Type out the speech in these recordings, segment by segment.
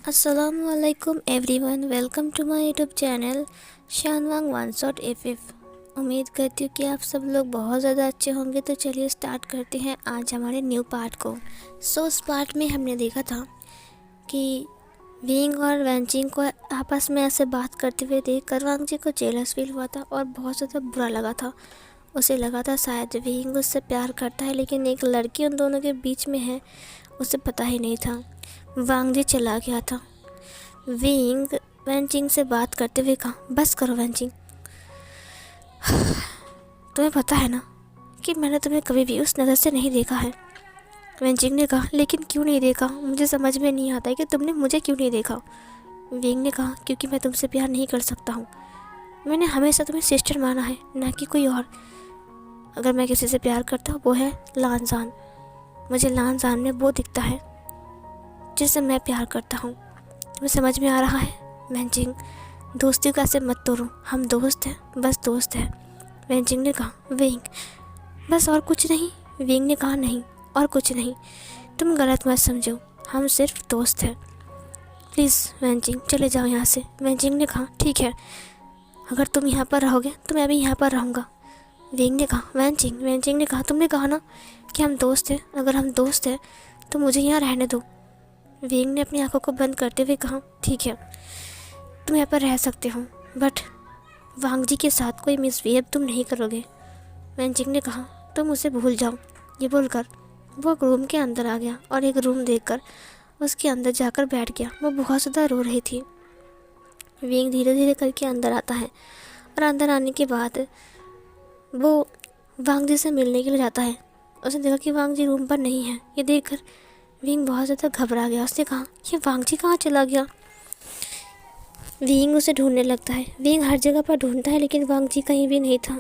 असलकुम everyone, welcome to my YouTube channel शानवांग one shot F. उम्मीद करती हूँ कि आप सब लोग बहुत ज़्यादा अच्छे होंगे। तो चलिए स्टार्ट करते हैं आज हमारे न्यू पार्ट को। इस पार्ट में हमने देखा था कि विंग और वैनचिंग को आपस में ऐसे बात करते हुए देख कर वांग जी को जेलस फील हुआ था और बहुत ज़्यादा बुरा लगा था। उसे लगा था शायद विंग उससे प्यार करता है, लेकिन एक लड़की उन दोनों के बीच में है, उसे पता ही नहीं था। वांग जी चला गया था। विंग वैनचिंग से बात करते हुए कहा, बस करो वैनचिंग, तुम्हें पता है ना कि मैंने तुम्हें कभी भी उस नज़र से नहीं देखा है। वैनचिंग ने कहा, लेकिन क्यों नहीं देखा, मुझे समझ में नहीं आता है कि तुमने मुझे क्यों नहीं देखा। विंग ने कहा, क्योंकि मैं तुमसे प्यार नहीं कर सकता हूँ। मैंने हमेशा तुम्हें सिस्टर माना है, ना कि कोई और। अगर मैं किसी से प्यार करता हूँ वो है लानजान। मुझे लानजान में वो दिखता है जिससे मैं प्यार करता हूँ। तुम्हें समझ में आ रहा है वैनचिंग? दोस्ती को ऐसे मत तोड़ो, हम दोस्त हैं, बस दोस्त हैं। वैनचिंग ने कहा, विंग बस और कुछ नहीं? विंग ने कहा, नहीं और कुछ नहीं, तुम गलत मत समझो, हम सिर्फ दोस्त हैं। प्लीज़ वैनचिंग चले जाओ यहाँ से। वैनचिंग ने कहा, ठीक है, अगर तुम यहाँ पर रहोगे तो मैं भी यहाँ पर रहूँगा। विंग ने कहा, वैनचिंग ने कहा, तुमने कहा ना कि हम दोस्त हैं, अगर हम दोस्त हैं तो मुझे यहाँ रहने दो। विंग ने अपनी आंखों को बंद करते हुए कहा, ठीक है, तुम यहाँ पर रह सकते हो, बट वांग जी के साथ कोई मिसबिहेव तुम नहीं करोगे। वैनचिंग ने कहा, तुम उसे भूल जाओ। ये बोलकर वो एक रूम के अंदर आ गया और एक रूम देखकर उसके अंदर जाकर बैठ गया। वो बहुत ज़्यादा रो रही थी। विंग धीरे धीरे करके अंदर आता है और अंदर आने के बाद वो वांग जी से मिलने के लिए जाता है। उसने देखा कि वांग जी रूम पर नहीं है। ये देखकर विंग बहुत ज़्यादा घबरा गया। उसने कहा, ये वांग जी कहाँ चला गया? विंग उसे ढूंढने लगता है। विंग हर जगह पर ढूंढता है, लेकिन वांग जी कहीं भी नहीं था।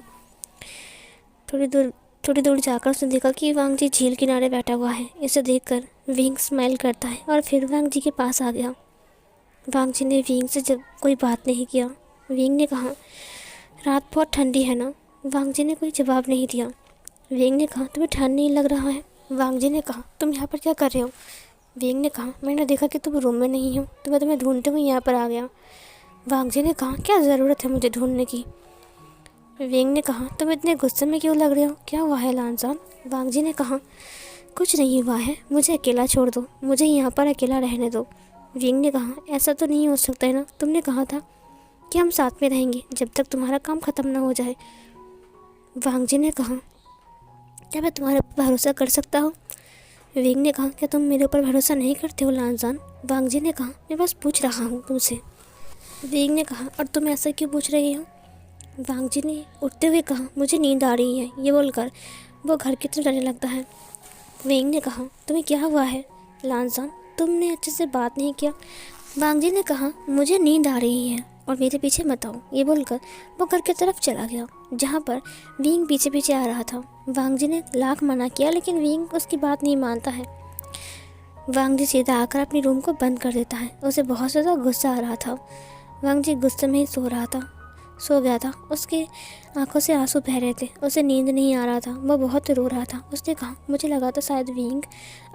थोड़ी दूर जाकर उसने देखा कि वांग जी झील किनारे बैठा हुआ है। इसे देखकर विंग स्माइल करता है और फिर वांग जी के पास आ गया। वांग जी ने विंग से जब कोई बात नहीं किया। विंग ने कहा, रात बहुत ठंडी है ना? वांग जी ने कोई जवाब नहीं दिया। विंग ने कहा, तुम्हें ठंड नहीं लग रहा है? वांग जी ने कहा, तुम यहाँ पर क्या कर रहे हो? विंग ने कहा, मैंने देखा कि तुम रूम में नहीं हो, तो मैं तुम्हें ढूंढते हुए यहाँ पर आ गया। वांग जी ने कहा, क्या ज़रूरत है मुझे ढूंढने की? विंग ने कहा, तुम इतने गुस्से में क्यों लग रहे हो, क्या हुआ है लानजान? वांग जी ने कहा, कुछ नहीं हुआ है, मुझे अकेला छोड़ दो, मुझे यहाँ पर अकेला रहने दो। विंग ने कहा, ऐसा तो नहीं हो सकता है ना, तुमने कहा था कि हम साथ में रहेंगे जब तक तुम्हारा काम ख़त्म ना हो जाए। वांग जी ने कहा, क्या मैं तुम्हारे ऊपर भरोसा कर सकता हूँ? विंग ने कहा, क्या तुम मेरे ऊपर भरोसा नहीं करते हो लानजान? वांग जी ने कहा, मैं बस पूछ रहा हूँ तुमसे। विंग ने कहा, और तुम ऐसा क्यों पूछ रही हो? वांग जी ने उठते हुए कहा, मुझे नींद आ रही है। ये बोलकर वो घर की तरफ जाने लगता है। विंग ने कहा, तुम्हें क्या हुआ है लानजान, तुमने अच्छे से बात नहीं किया? वांग जी ने कहा, मुझे नींद आ रही है और मेरे पीछे मत आओ। ये बोलकर वो घर की तरफ चला गया, जहाँ पर विंग पीछे पीछे आ रहा था। वांग जी ने लाख मना किया, लेकिन विंग उसकी बात नहीं मानता है। वांग जी सीधा आकर अपनी रूम को बंद कर देता है। उसे बहुत ज़्यादा गुस्सा आ रहा था। वांग जी गुस्से में ही सो गया था। उसके आंखों से आंसू बह रहे थे, उसे नींद नहीं आ रहा था, वो बहुत रो रहा था। उसने कहा, मुझे लगा था शायद विंग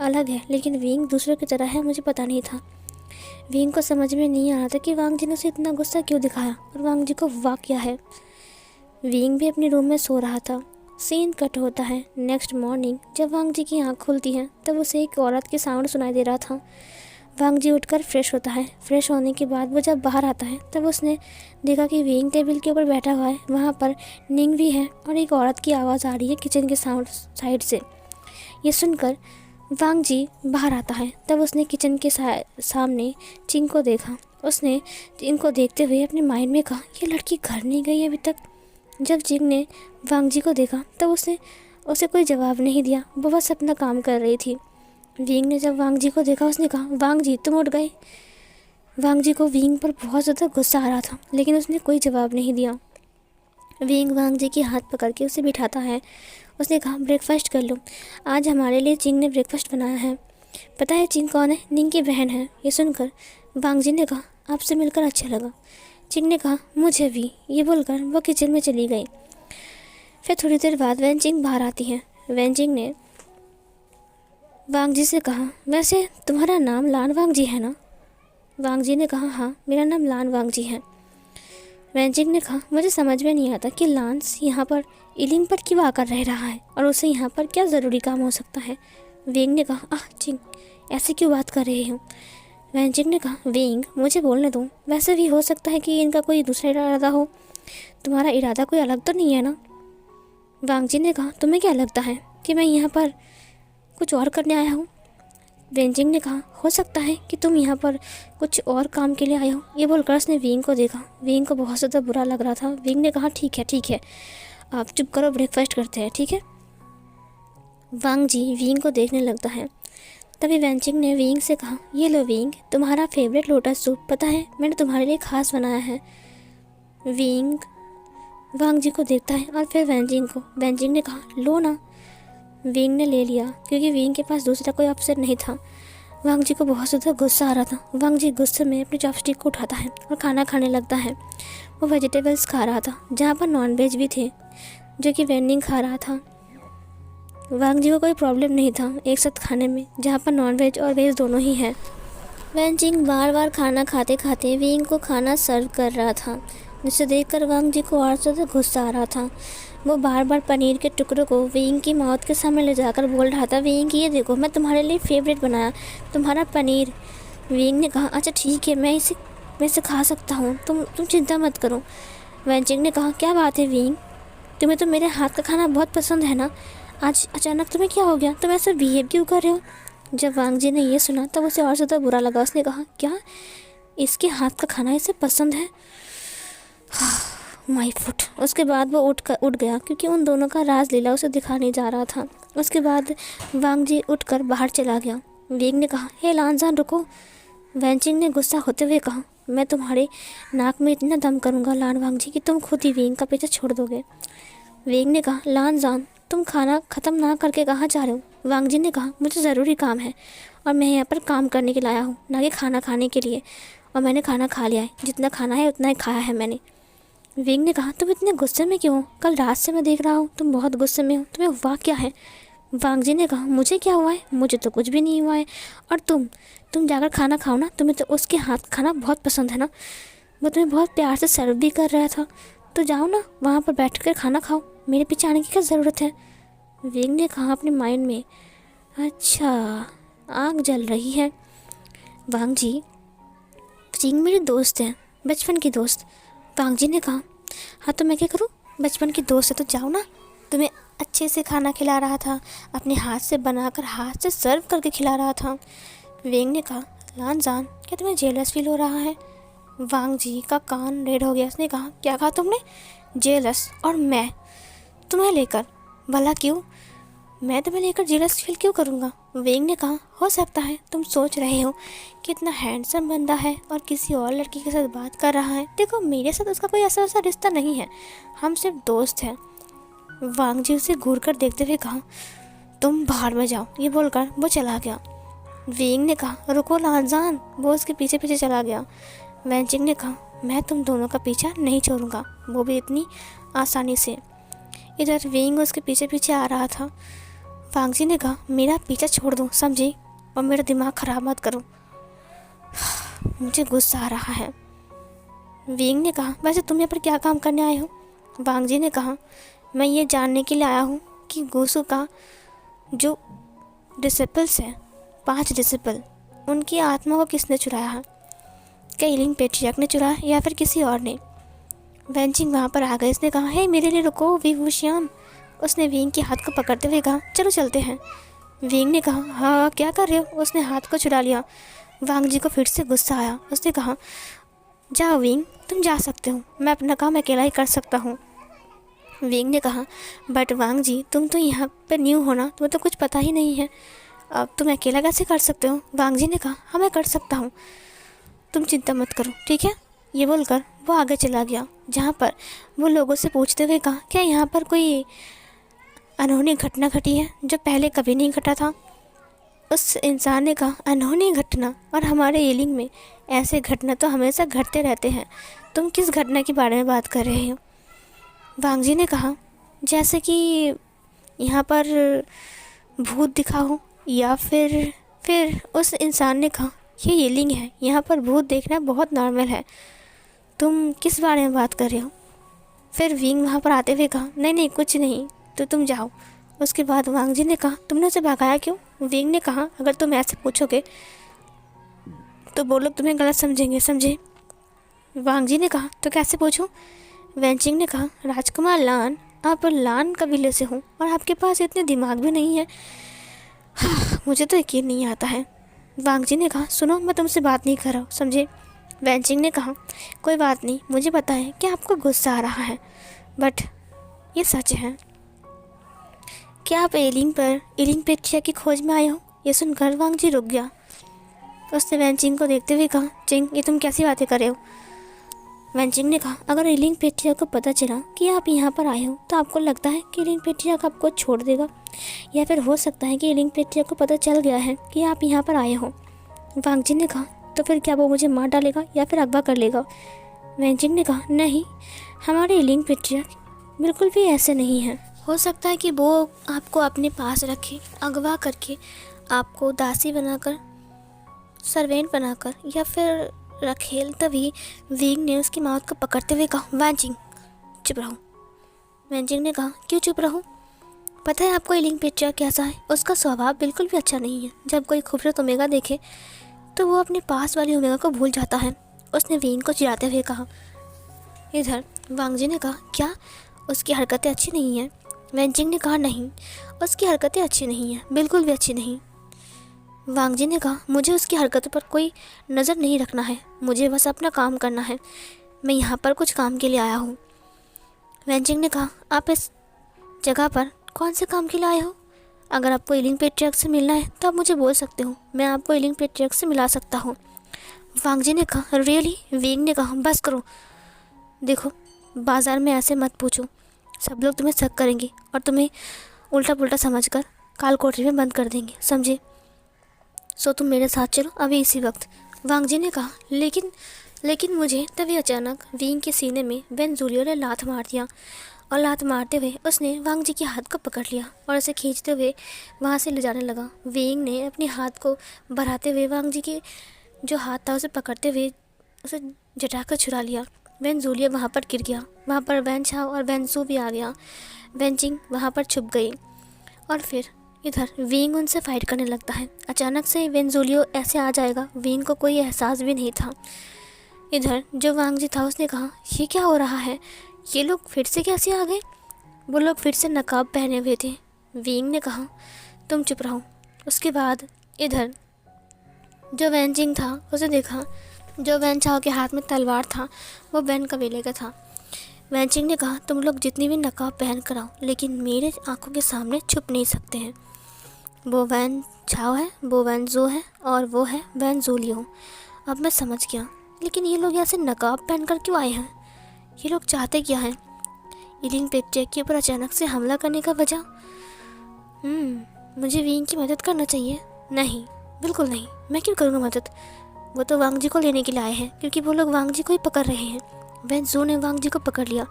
अलग है, लेकिन विंग दूसरों की तरह है, मुझे पता नहीं था। विंग को समझ में नहीं आ रहा था कि वांग जी ने उसे इतना गुस्सा क्यों दिखाया और वांग जी को हुआ क्या है। विंग भी अपने रूम में सो रहा था। सीन कट होता है नेक्स्ट मॉर्निंग। जब वांग जी की आँख खुलती है तब उसे एक औरत की साउंड सुनाई दे रहा था। वांग जी उठकर फ्रेश होता है। फ्रेश होने के बाद वो जब बाहर आता है तब उसने देखा कि विंग टेबल के ऊपर बैठा हुआ है, वहाँ पर निंग भी है और एक औरत की आवाज़ आ रही है किचन के साइड से। ये सुनकर वांग जी बाहर आता है। तब उसने किचन के सामने चिंग को देखा। उसने चिंग को देखते हुए अपने माइंड में कहा, ये लड़की घर नहीं गई अभी तक। जब चिंग ने वांग जी को देखा तब उसने उसे कोई जवाब नहीं दिया, वो बस अपना काम कर रही थी। विंग ने जब वांग जी को देखा उसने कहा, वांग जी तुम उठ गए। वांग जी को विंग पर बहुत ज़्यादा गुस्सा आ रहा था, लेकिन उसने कोई जवाब नहीं दिया। विंग वांग जी के हाथ पकड़ के उसे बिठाता है। उसने कहा, ब्रेकफास्ट कर लो, आज हमारे लिए चिंग ने ब्रेकफास्ट बनाया है। पता है चिंग कौन है? निंग की बहन है। ये सुनकर वांग जी ने कहा, आपसे मिलकर अच्छा लगा। चिंग ने कहा, मुझे भी। ये बोलकर वो किचन में चली गई। फिर थोड़ी देर बाद वैनचिंग बाहर आती है। वैनचिंग ने वांग जी से कहा, वैसे तुम्हारा नाम लान वांग जी है ना? वांग जी ने कहा, हाँ मेरा नाम लान वांग जी है। वैंजिंग ने कहा, मुझे समझ में नहीं आता कि लांस यहाँ पर इलिंग पर क्यों आकर रह रहा है और उसे यहाँ पर क्या ज़रूरी काम हो सकता है। विंग ने कहा, आह चिंग, ऐसे क्यों बात कर रहे हो। वैंजिंग ने कहा, विंग मुझे बोलने दो, वैसे भी हो सकता है कि इनका कोई दूसरा इरादा हो, तुम्हारा इरादा कोई अलग तो नहीं है ना। वांग जी ने कहा, तुम्हें क्या लगता है कि मैं यहाँ पर कुछ और करने आया हूँ। वेंजिंग ने कहा, हो सकता है कि तुम यहाँ पर कुछ और काम के लिए आए हो। ये बोलकर उसने विंग को देखा। विंग को बहुत ज़्यादा बुरा लग रहा था। विंग ने कहा, ठीक है, आप चुप करो, ब्रेकफास्ट करते हैं, ठीक है। वांग जी विंग को देखने लगता है। तभी वेंजिंग ने विंग से कहा, ये लो विंग, तुम्हारा फेवरेट लोटस सूप, पता है मैंने तुम्हारे लिए खास बनाया है। विंग वांग जी को देखता है और फिर वेंजिंग को। वेंजिंग ने कहा, लो ना। विंग ने ले लिया क्योंकि विंग के पास दूसरा कोई ऑप्शन नहीं था। वांग जी को बहुत ज़्यादा गुस्सा आ रहा था। वांग जी गुस्से में अपनी चॉपस्टिक को उठाता है और खाना खाने लगता है। वो वेजिटेबल्स खा रहा था जहाँ पर नॉनवेज भी थे, जो कि वेंडिंग खा रहा था। वांग जी को कोई प्रॉब्लम नहीं था एक साथ खाने में, जहाँ पर नॉनवेज और वेज दोनों ही है। वेंजिंग बार बार खाना खाते खाते विंग को खाना सर्व कर रहा था, जिसे देखकर वांग जी को और ज़्यादा गुस्सा आ रहा था। वो बार बार पनीर के टुकड़ों को विंग की माउथ के सामने ले जाकर बोल रहा था, विंग ये देखो, मैं तुम्हारे लिए फेवरेट बनाया तुम्हारा पनीर। विंग ने कहा, अच्छा ठीक है, मैं इसे खा सकता हूँ, तुम चिंता मत करो। वेंजिंग ने कहा, क्या बात है विंग, तुम्हें तो मेरे हाथ का खाना बहुत पसंद है ना, आज अचानक तुम्हें क्या हो गया, तुम ऐसे बिहेव क्यों कर रहे हो। जब वांग जी ने ये सुना तब उसे और ज़्यादा बुरा लगा। उसने कहा, क्या इसके हाथ का खाना इसे पसंद है। My foot. उसके बाद वो उठ गया क्योंकि उन दोनों का राज लीला उसे दिखाने जा रहा था। उसके बाद वांग जी उठकर बाहर चला गया। विंग ने कहा, हे लानजान रुको। वेंजिंग ने गुस्सा होते हुए कहा, मैं तुम्हारे नाक में इतना दम करूँगा लान वांग जी कि तुम खुद ही विंग का पीछा छोड़ दोगे। विंग ने कहा, लानजान तुम खाना ख़त्म ना करके कहाँ जा रहे हो। वांग जी ने कहा, मुझे ज़रूरी काम है और मैं यहाँ पर काम करने के लिए आया हूँ, ना कि खाना खाने के लिए, और मैंने खाना खा लिया है, जितना खाना है उतना ही खाया है मैंने। विंग ने कहा, तुम इतने गुस्से में क्यों हो, कल रात से मैं देख रहा हूँ तुम बहुत गुस्से में हो, तुम्हें हुआ क्या है। वांग जी ने कहा, मुझे क्या हुआ है, मुझे तो कुछ भी नहीं हुआ है, और तुम जाकर खाना खाओ ना, तुम्हें तो उसके हाथ खाना बहुत पसंद है ना, वो तुम्हें बहुत प्यार से सर्व भी कर रहा था, तो जाओ ना वहाँ पर बैठ कर खाना खाओ, मेरे पीछे आने की क्या ज़रूरत है। विंग ने कहा अपने माइंड में, अच्छा आग जल रही है। वांग जी विंग मेरे दोस्त हैं, बचपन की दोस्त। वांग जी ने कहा, हाँ तो मैं क्या करूँ, बचपन की दोस्त है तो जाओ ना, तुम्हें अच्छे से खाना खिला रहा था, अपने हाथ से बनाकर हाथ से सर्व करके खिला रहा था। विंग ने कहा, लानजान क्या तुम्हें जेलस फील हो रहा है। वांग जी का कान रेड हो गया। उसने कहा, क्या कहा तुमने, जेलस, और मैं तुम्हें लेकर, भला क्यों, मैं तुम्हें लेकर जेलस फील क्यों करूँगा। विंग ने कहा, हो सकता है तुम सोच रहे हो कि इतना हैंडसम बंदा है और किसी और लड़की के साथ बात कर रहा है, देखो मेरे साथ उसका कोई ऐसा रिश्ता नहीं है, हम सिर्फ दोस्त हैं। वांग जी उसे घूर कर देखते हुए कहा, तुम बाहर में जाओ। ये बोलकर वो चला गया। विंग ने कहा, रुको लानजान, वो उसके पीछे पीछे चला गया। वेंजिंग ने कहा, मैं तुम दोनों का पीछा नहीं छोड़ूंगा, वो भी इतनी आसानी से। इधर विंग उसके पीछे पीछे आ रहा था। वांग जी ने कहा, मेरा पीछा छोड़ दो समझी, और मेरा दिमाग ख़राब मत करो, मुझे गुस्सा आ रहा है। विंग ने कहा, वैसे तुम यहाँ पर क्या काम करने आए हो। वांग जी ने कहा, मैं ये जानने के लिए आया हूँ कि गुसु का जो डिसिपल्स हैं, 5 डिसिपल, उनकी आत्मा को किसने चुराया है, क्या इलिंग पेट्रियार्क ने चुराया या फिर किसी और ने। वेंजिंग वहाँ पर आ गए। इसने कहा, हे मेरे लिए रुको विभूश्याम। उसने विंग के हाथ को पकड़ते हुए कहा, चलो चलते हैं। विंग ने कहा, हाँ क्या कर रहे हो। उसने हाथ को छुड़ा लिया। वांग जी को फिर से गुस्सा आया। उसने कहा, जाओ विंग, तुम जा सकते हो, मैं अपना काम अकेला ही कर सकता हूँ। विंग ने कहा, बट वांग जी तुम तो यहाँ पर न्यू हो ना, तुम्हें तो कुछ पता ही नहीं है, अब तुम अकेला कैसे कर सकते हो। वांग जी ने कहा, हाँ मैं कर सकता हूँ, तुम चिंता मत करो, ठीक है। ये बोलकर वो आगे चला गया, जहाँ पर वो लोगों से पूछते हुए कहा, क्या यहाँ पर कोई अनहोनी घटना घटी है जो पहले कभी नहीं घटा था। उस इंसान ने कहा, अनहोनी घटना, और हमारे इलिंग में ऐसे घटना तो हमेशा घटते रहते हैं, तुम किस घटना के बारे में बात कर रहे हो। वांग जी ने कहा, जैसे कि यहाँ पर भूत दिखा हो, या फिर उस इंसान ने कहा, ये हीलिंग है, यहाँ पर भूत देखना बहुत नॉर्मल है, तुम किस बारे में बात कर रहे हो? फिर विंग वहाँ पर आते हुए कहा, नहीं नहीं कुछ नहीं, तो तुम जाओ। उसके बाद वांग जी ने कहा, तुमने उसे भगाया क्यों? विंग ने कहा, अगर तुम ऐसे पूछोगे तो वो लोग तुम्हें गलत समझेंगे, समझे? वांग जी ने कहा, तो कैसे पूछूं? वैनचिंग ने कहा, राजकुमार लान, आप लान कबीले से हो और आपके पास इतने दिमाग भी नहीं है। मुझे तो यकीन नहीं आता है। वांग जी ने कहा, सुनो, मैं तुमसे बात नहीं कर रहा हूँ, समझे? वैनचिंग ने कहा, कोई बात नहीं, मुझे पता है कि आपको गुस्सा आ रहा है, बट ये सच है। क्या आप एलिंग पेट्रिया की खोज में आए हो? ये सुनकर वांग जी रुक गया। उसने वैनचिंग को देखते हुए कहा, चिंग, ये तुम कैसी बातें कर रहे हो? वैनचिंग ने कहा, अगर एलिंग पेट्रिया को पता चला कि आप यहाँ पर आए हो तो आपको लगता है कि एलिंग पेट्रिया आपको छोड़ देगा, या फिर हो सकता है कि एलिंग पेट्रिया को पता चल गया है कि आप यहाँ पर आए हो। वांग जी ने कहा, तो फिर क्या वो मुझे मार डालेगा या फिर अगवा कर लेगा? वैनचिंग ने कहा, नहीं, हमारे एलिंग पेट्रिया बिल्कुल भी ऐसे नहीं है। हो सकता है कि वो आपको अपने पास रखे, अगवा करके आपको दासी बनाकर, सर्वेंट बनाकर, या फिर रखेल। तभी विंग ने उसकी माउथ को पकड़ते हुए कहा, वैनचिंग चुप रहो। वैनचिंग ने कहा, क्यों चुप रहूं? पता है आपको एलिंग पेट्रिया कैसा है? उसका स्वभाव बिल्कुल भी अच्छा नहीं है। जब कोई खूबसूरत ओमेगा देखे तो वो अपने पास वाली ओमेगा को भूल जाता है। उसने विंग को चिढ़ाते हुए कहा। इधर वांग जी ने कहा, क्या उसकी हरकतें अच्छी नहीं हैं? वैनचिंग ने कहा, नहीं, उसकी हरकतें अच्छी नहीं हैं, बिल्कुल भी अच्छी नहीं। वांग जी ने कहा, मुझे उसकी हरकतों पर कोई नज़र नहीं रखना है, मुझे बस अपना काम करना है, मैं यहाँ पर कुछ काम के लिए आया हूँ। वैनचिंग ने कहा, आप इस जगह पर कौन से काम के लिए आए हो? अगर आपको एलिंग पेट्रियर्क से मिलना है तो आप मुझे बोल सकते हो, मैं आपको एलिंग पेट्रियर्क से मिला सकता हूँ। वांग जी ने कहा, रियली? विंग ने कहा, बस करो, देखो बाज़ार में ऐसे मत पूछो, सब लोग तुम्हें शक करेंगे और तुम्हें उल्टा पुल्टा समझकर काल कोठरी में बंद कर देंगे, समझे? सो तुम मेरे साथ चलो अभी इसी वक्त। वांग जी ने कहा, लेकिन मुझे। तभी अचानक विंग के सीने में बेनजोलियो ने लात मार दिया और लात मारते हुए उसने वांग जी के हाथ को पकड़ लिया और उसे खींचते हुए वहाँ से ले जाने लगा। विंग ने अपने हाथ को बढ़ाते हुए वांग जी के जो हाथ था उसे पकड़ते हुए उसे झटाकर छुड़ा लिया। बेनजोलियो वहाँ पर गिर गया। वहाँ पर वैन छाओ और वैनसू भी आ गया। वैनचिंग वहाँ पर छुप गई और फिर इधर विंग उनसे फाइट करने लगता है। अचानक से वेंजोलियो ऐसे आ जाएगा, विंग को कोई एहसास भी नहीं था। इधर जो वांग जी था उसने कहा, ये क्या हो रहा है? ये लोग फिर से कैसे आ गए? वो लोग फिर से नकाब पहने हुए थे। विंग ने कहा, तुम चुप रहो। उसके बाद इधर जो वैनचिंग था उसे देखा, जो वैन चाओ के हाथ में तलवार था वो वैन कबीले का था। वैनचिंग ने कहा, तुम लोग जितनी भी नकाब पहन कर आओ, लेकिन मेरे आंखों के सामने छुप नहीं सकते हैं। वो वैन छाओ है, वो वैन जो है और वो है वैन जोलियो। अब मैं समझ गया, लेकिन ये लोग ऐसे नकाब पहन कर क्यों आए हैं? ये लोग चाहते क्या हैं? एलिंग पेट्रिया के ऊपर अचानक से हमला करने का वजह? मुझे विंग की मदद करना चाहिए। नहीं, बिल्कुल नहीं, मैं क्यों करूँगा मदद? वो तो वांग जी को लेने के लिए आए हैं, क्योंकि वो लोग वांग जी को ही पकड़ रहे हैं। वैन जो ने वांग जी को पकड़ लिया।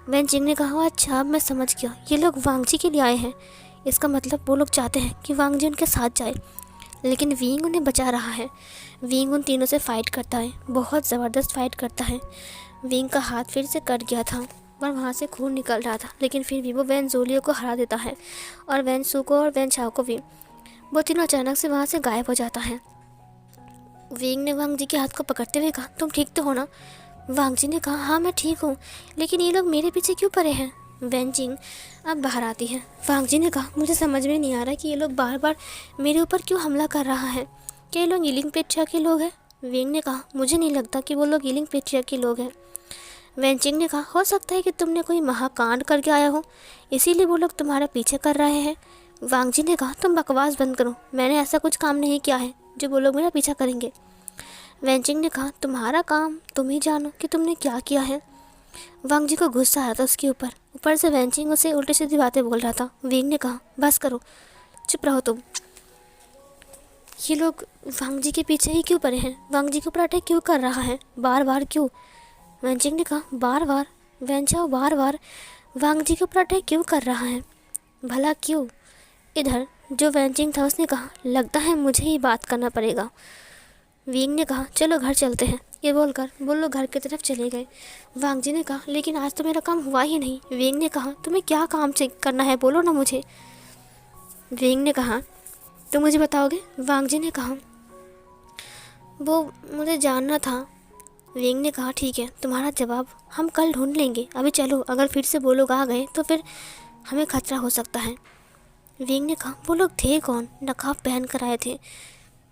वैन जिंग ने कहा, अच्छा अब मैं समझ गया, ये लोग वांग जी के लिए आए हैं। इसका मतलब वो लोग चाहते हैं कि वांग जी उनके साथ जाए, लेकिन विंग उन्हें बचा रहा है। विंग उन तीनों से फाइट करता है, बहुत ज़बरदस्त फाइट करता है। विंग का हाथ फिर से कट गया था और वहाँ से खून निकल रहा था, लेकिन फिर भी वो वैन जोलियो को हरा देता है और वैन सू को और वैन छाओ को भी। वो तीनों अचानक से वहाँ से गायब हो जाता है। विंग ने वांग जी के हाथ को पकड़ते हुए कहा, तुम ठीक तो हो ना? वांग जी ने कहा, हाँ मैं ठीक हूँ, लेकिन ये लोग मेरे पीछे क्यों पड़े हैं? वैनचिंग अब बाहर आती है। वांग जी ने कहा, मुझे समझ में नहीं आ रहा कि ये लोग बार बार मेरे ऊपर क्यों हमला कर रहा है। क्या ये लोग एलिंग पेट्रिया के लोग हैं? विंग ने कहा, मुझे नहीं लगता कि वो लोग एलिंग पेट्रिया के लोग हैं। वैनचिंग ने कहा, हो सकता है कि तुमने कोई महाकांड करके आया हो, इसीलिए वो लोग तुम्हारा पीछे कर रहे हैं। वांग जी ने कहा, तुम बकवास बंद करो, मैंने ऐसा कुछ काम नहीं किया है जो वो लोग मेरा पीछा करेंगे। वैनचिंग ने कहा, तुम्हारा काम तुम ही जानो कि तुमने क्या किया है। वांग जी को गुस्सा आ रहा था उसके ऊपर से वैनचिंग उसे उल्टी सीधी बातें बोल रहा था। विंग ने कहा, बस करो, चुप रहो तुम। ये लोग वांग जी के पीछे ही क्यों पड़े हैं? वांग जी के ऊपर अटैक क्यों कर रहा है बार बार, क्यों? वैनचिंग ने कहा, बार बार? वैनचाओ बार बार वांग जी के ऊपर अटैक क्यों कर रहा है? भला क्यों? इधर जो वैनचिंग था उसने कहा, लगता है मुझे ही बात करना पड़ेगा। विंग ने कहा चलो घर चलते हैं। ये बोलकर वो लोग घर की तरफ चले गए। वांग जी ने कहा लेकिन आज तो मेरा काम हुआ ही नहीं। विंग ने कहा तुम्हें क्या काम चेक करना है बोलो ना मुझे। विंग ने कहा तुम मुझे बताओगे। वांग जी ने कहा वो मुझे जानना था। विंग ने कहा ठीक है, तुम्हारा जवाब हम कल ढूंढ लेंगे, अभी चलो, अगर फिर से वो लोग आ गए तो फिर हमें खतरा हो सकता है। विंग ने कहा वो लोग थे कौन? नकाब पहन कर आए थे।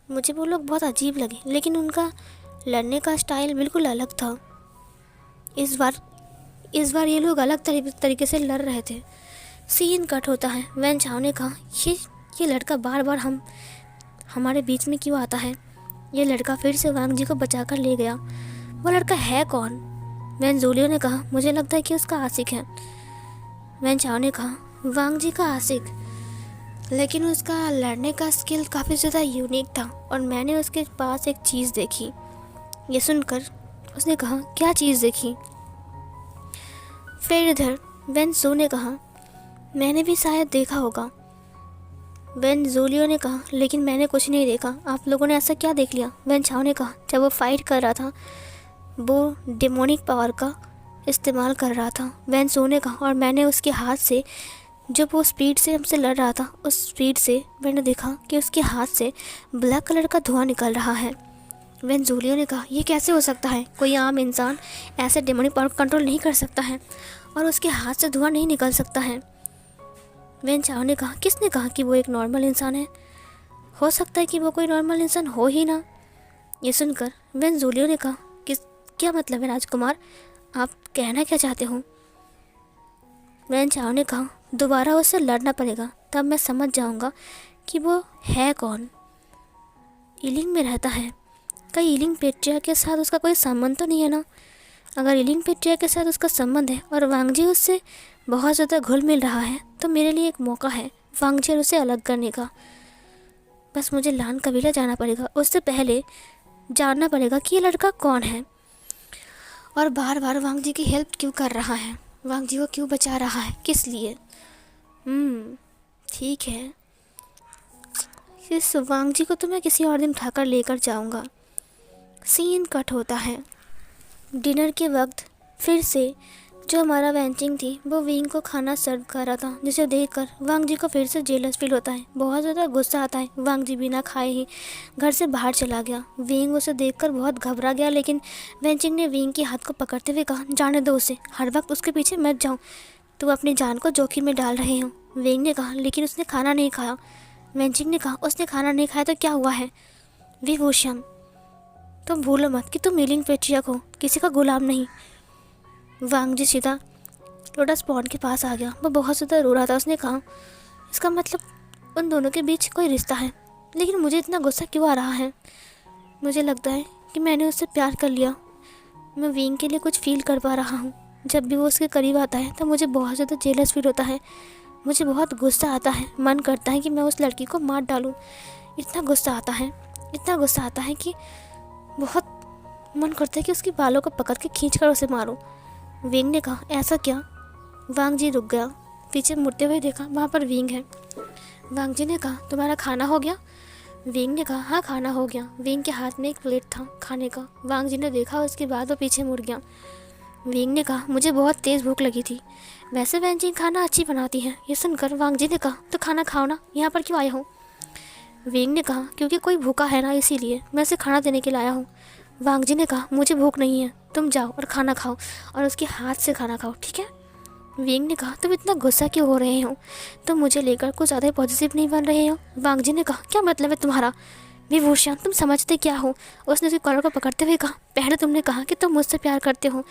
मुझे वो लोग बहुत अजीब लगे, लेकिन उनका लड़ने का स्टाइल बिल्कुल अलग था। इस बार ये लोग अलग तरीके से लड़ रहे थे। सीन कट होता है। वैन चाओ ने कहा ये लड़का बार बार हमारे बीच में क्यों आता है? ये लड़का फिर से वांग जी को बचाकर ले गया। वो लड़का है कौन? वैन जूलियो ने कहा मुझे लगता है कि उसका आशिक है। वैन चाओ ने कहा वांग जी का आशिक, लेकिन उसका लड़ने का स्किल काफ़ी ज़्यादा यूनिक था और मैंने उसके पास एक चीज़ देखी। ये सुनकर उसने कहा क्या चीज़ देखी? फिर इधर वैन सू ने कहा मैंने भी शायद देखा होगा। वैन जूलियो ने कहा लेकिन मैंने कुछ नहीं देखा, आप लोगों ने ऐसा क्या देख लिया? वैन चाओ ने कहा जब वो फाइट कर रहा था वो डेमोनिक पावर का इस्तेमाल कर रहा था। वैन सू ने कहा और मैंने उसके हाथ से, जब वो स्पीड से हमसे लड़ रहा था, उस स्पीड से मैंने देखा कि उसके हाथ से ब्लैक कलर का धुआं निकल रहा है। वैन जूलियो ने कहा ये कैसे हो सकता है? कोई आम इंसान ऐसे डेमोनिक पावर कंट्रोल नहीं कर सकता है और उसके हाथ से धुआं नहीं निकल सकता है। वैन चाओ ने कहा किसने कहा कि वो एक नॉर्मल इंसान है? हो सकता है कि वो कोई नॉर्मल इंसान हो ही ना। ये सुनकर वैन जूलियो ने कहा क्या मतलब है राजकुमार, आप कहना क्या चाहते हो? वैन चाओ ने कहा दोबारा उससे लड़ना पड़ेगा, तब मैं समझ जाऊंगा कि वो है कौन। ईलिंग में रहता है, कहीं ईलिंग पेट्रिया के साथ उसका कोई संबंध तो नहीं है ना? अगर ईलिंग पेट्रिया के साथ उसका संबंध है और वांग जी उससे बहुत ज़्यादा घुल मिल रहा है तो मेरे लिए एक मौका है वांग जी और उसे अलग करने का। बस मुझे लान कबीला जाना पड़ेगा, उससे पहले जानना पड़ेगा कि ये लड़का कौन है और बार बार वांग जी की हेल्प क्यों कर रहा है, वांग जी को क्यों बचा रहा है, किस लिए। ठीक है, इस वांग जी को तो मैं किसी और दिन उठाकर लेकर जाऊंगा। सीन कट होता है। डिनर के वक्त फिर से जो हमारा वेंचिंग थी वो विंग को खाना सर्व कर रहा था, जिसे देखकर वांग जी को फिर से जेलस फील होता है, बहुत ज़्यादा गुस्सा आता है। वांग जी बिना खाए ही घर से बाहर चला गया। विंग उसे देखकर बहुत घबरा गया, लेकिन वेंचिंग ने विंग के हाथ को पकड़ते हुए कहा जाने दो उसे, हर वक्त उसके पीछे मत जाओ, तुम अपनी जान को जोखिम में डाल रहे हो। विंग ने कहा लेकिन उसने खाना नहीं खाया। वेंचिंग ने कहा उसने खाना नहीं खाया तो क्या हुआ है? विभूषण, तुम भूलो मत कि तुम मीलिंग पेट्रिया हो, किसी का गुलाम नहीं। वांग जी सीधा लोटस पॉन्ड के पास आ गया। वो बहुत ज़्यादा रो रहा था। उसने कहा इसका मतलब उन दोनों के बीच कोई रिश्ता है, लेकिन मुझे इतना गुस्सा क्यों आ रहा है? मुझे लगता है कि मैंने उससे प्यार कर लिया। मैं विंग के लिए कुछ फील कर पा रहा हूँ। जब भी वो उसके करीब आता है तो मुझे बहुत ज़्यादा जेलस फील होता है, मुझे बहुत गुस्सा आता है, मन करता है कि मैं उस लड़की को मार डालूँ। इतना गुस्सा आता है, इतना गुस्सा आता है कि बहुत मन करता है कि उसके बालों को पकड़ के खींच कर उसे मारूं। विंग ने कहा ऐसा क्या? वांग जी रुक गया, पीछे मुड़ते हुए देखा, वहाँ पर विंग है। वांग जी ने कहा तुम्हारा खाना हो गया? विंग ने कहा हाँ खाना हो गया। विंग के हाथ में एक प्लेट था खाने का। वांग जी ने देखा, उसके बाद वो पीछे मुड़ गया। विंग ने कहा मुझे बहुत तेज़ भूख लगी थी, वैसे वैन जी खाना अच्छी बनाती हैं। ये सुनकर वांग जी ने कहा तो खाना खाओ ना, यहाँ पर क्यों आए हो? विंग ने कहा क्योंकि कोई भूखा है ना, इसीलिए मैं उसे खाना देने के लिए आया हूँ। वांग जी ने कहा मुझे भूख नहीं है, तुम जाओ और खाना खाओ और उसके हाथ से खाना खाओ, ठीक है? विंग ने कहा तुम इतना गुस्सा क्यों हो रहे हो? तुम मुझे लेकर कुछ ज़्यादा पॉजिटिव नहीं बन रहे हो। वांग जी ने कहा क्या मतलब है तुम्हारा? विभूषण तुम समझते क्या हो? उसने उसके कॉलर को पकड़ते हुए कहा पहले तुमने कहा कि तुम मुझसे प्यार करते हो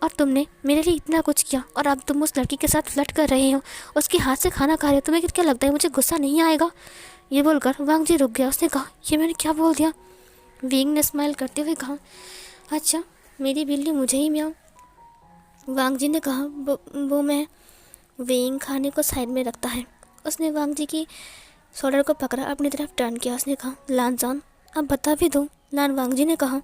और तुमने मेरे लिए इतना कुछ किया, और अब तुम उस लड़की के साथ फ्लर्ट कर रहे हो, उसके हाथ से खाना खा रहे हो, तुम्हें क्या लगता है मुझे गुस्सा नहीं आएगा? ये बोलकर वांग जी रुक गया। उसने कहा ये मैंने क्या बोल दिया? विंग ने स्माइल करते हुए कहा अच्छा मेरी बिल्ली मुझे ही म्याऊं। वांग जी ने कहा वो मैं। विंग खाने को साइड में रखता है। उसने वांग जी की शोल्डर को पकड़ा, अपनी तरफ टर्न किया। उसने कहा लान जान अब बता भी दो। लान वांग जी ने कहा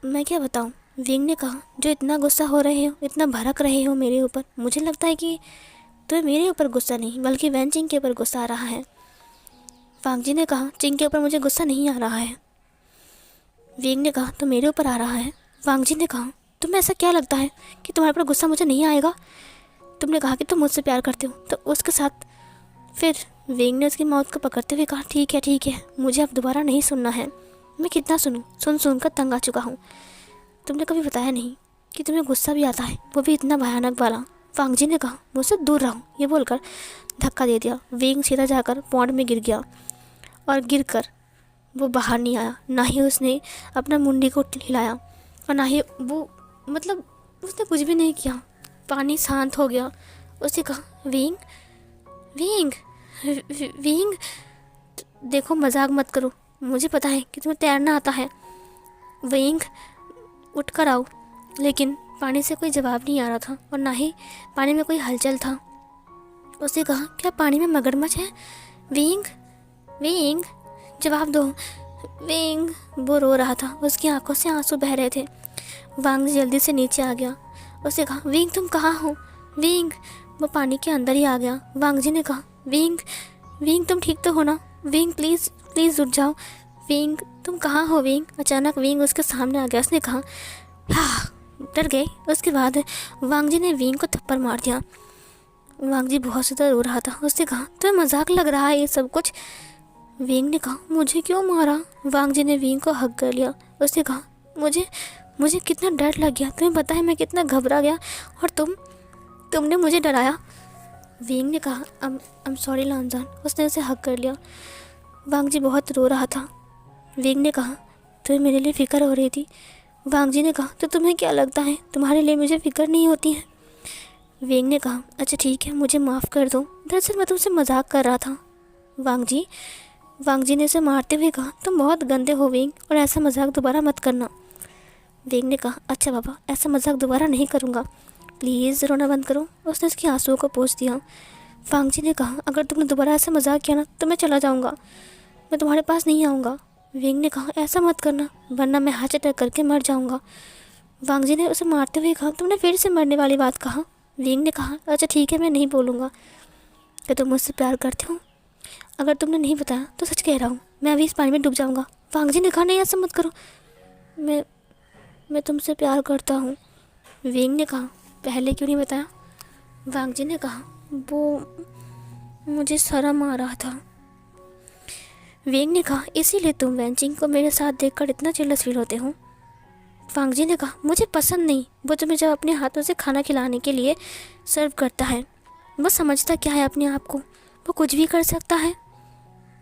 मैं क्या बताऊं? विंग ने कहा जो इतना गुस्सा हो रहे हो, इतना भड़क रहे हो मेरे ऊपर, मुझे लगता है कि तुम्हें मेरे ऊपर गुस्सा नहीं बल्कि वैन चिंग के ऊपर गुस्सा आ रहा है। वांग जी ने कहा चिंग के ऊपर मुझे गुस्सा नहीं आ रहा है। विंग ने कहा तो मेरे ऊपर आ रहा है। वांग जी ने कहा तुम्हें ऐसा क्या लगता है कि तुम्हारे पर गुस्सा मुझे नहीं आएगा? तुमने कहा कि तुम मुझसे प्यार करते हो तो उसके साथ। फिर विंग ने उसकी माउथ को पकड़ते हुए कहा ठीक है, मुझे अब दोबारा नहीं सुनना है। मैं कितना सुनूं, सुन कर तंग आ चुका हूँ। तुमने कभी बताया नहीं कि तुम्हें गुस्सा भी आता है, वो भी इतना भयानक वाला। वांग जी ने कहा मुझसे दूर रहो। ये बोलकर धक्का दे दिया। विंग सीधा जाकर पौंड में गिर गया और गिरकर वो बाहर नहीं आया। ना ही उसने अपना मुंडी को हिलाया और ना ही वो मतलब उसने कुछ भी नहीं किया। पानी शांत हो गया। उसने कहा विंग विंग विंग देखो मजाक मत करो, मुझे पता है कि तुम्हें तैरना आता है। विंग उठ कर आओ। लेकिन पानी से कोई जवाब नहीं आ रहा था और ना ही पानी में कोई हलचल था। उसने कहा क्या पानी में मगरमच्छ है? विंग विंग जवाब दो। विंग वो रो रहा था, उसकी आंखों से आंसू बह रहे थे। वांग जल्दी से नीचे आ गया। उसने कहा विंग तुम कहाँ हो? विंग वो पानी के अंदर ही आ गया। वांग जी ने कहा विंग विंग तुम ठीक तो हो ना? विंग प्लीज़ प्लीज़ उठ जाओ। विंग तुम कहाँ हो विंग? अचानक विंग उसके सामने आ गया। उसने कहा डर गए। उसके बाद वांग जी ने विंग को थप्पड़ मार दिया। वांग जी बहुत ज़्यादा रो रहा था। उसने कहा तुम्हें मजाक लग रहा है ये सब कुछ? विंग ने कहा मुझे क्यों मारा? वांग जी ने विंग को हग कर लिया। उसने कहा मुझे कितना डर लग गया, तुम्हें पता है मैं कितना घबरा गया और तुमने मुझे डराया। विंग ने कहा I'm सॉरी लामजान। उसने उसे हग कर लिया। वांग जी बहुत रो रहा था। विंग ने कहा तुम्हें मेरे लिए फ़िक्र हो रही थी? वांग जी ने कहा तो तुम्हें क्या लगता है तुम्हारे लिए मुझे फ़िक्र नहीं होती है? विंग ने कहा अच्छा ठीक है, मुझे माफ़ कर दो, दरअसल मैं तुमसे मजाक कर रहा था। वांग जी ने उसे मारते हुए कहा तुम बहुत गंदे हो विंग, और ऐसा मजाक दोबारा मत करना। विंग ने कहा अच्छा बाबा, ऐसा मजाक दोबारा नहीं करूँगा, प्लीज़ रोना बंद करो। उसने उसके आंसुओं को पोंछ दिया। वांग जी ने कहा अगर तुमने दोबारा ऐसा मजाक किया ना तो मैं चला जाऊँगा, मैं तुम्हारे पास नहीं आऊँगा। विंग ने कहा ऐसा मत करना वरना मैं हार्ट अटैक करके मर जाऊँगा। वांग जी ने उसे मारते हुए कहा तुमने फिर से मरने वाली बात कहा। विंग ने कहा अच्छा ठीक है, मैं नहीं बोलूँगा। क्या तुम मुझसे प्यार करते हो? अगर तुमने नहीं बताया तो सच कह रहा हूँ, मैं अभी इस पानी में डूब जाऊँगा। वांग जी ने कहा नहीं ऐसा मत करो, मैं तुमसे प्यार करता हूँ। विंग ने कहा पहले क्यों नहीं बताया? वांग जी ने कहा वो मुझे शर्म आ रहा था। विंग ने कहा इसीलिए तुम वेंचिंग को मेरे साथ देखकर इतना जेलस फील होते हो? वांग जी ने कहा मुझे पसंद नहीं वो तुम्हें जब अपने हाथों से खाना खिलाने के लिए सर्व करता है। वो समझता क्या है अपने आप को, वो कुछ भी कर सकता है।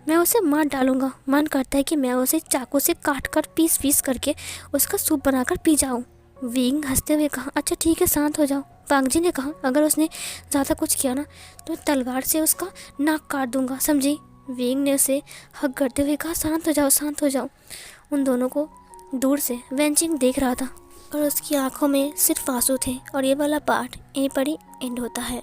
मैं उसे मार डालूंगा, मन करता है कि मैं उसे चाकू से काट कर पीस पीस करके उसका सूप बनाकर पी जाऊँ। विंग हंसते हुए कहा अच्छा ठीक है शांत हो जाओ। वांग जी ने कहा अगर उसने ज़्यादा कुछ किया ना तो तलवार से उसका नाक काट दूंगा, समझी? विंग ने उसे हग करते हुए कहा शांत हो जाओ शांत हो जाओ। उन दोनों को दूर से वेंचिंग देख रहा था और उसकी आंखों में सिर्फ आंसू थे। और ये वाला पार्ट यहीं पर ही एंड होता है।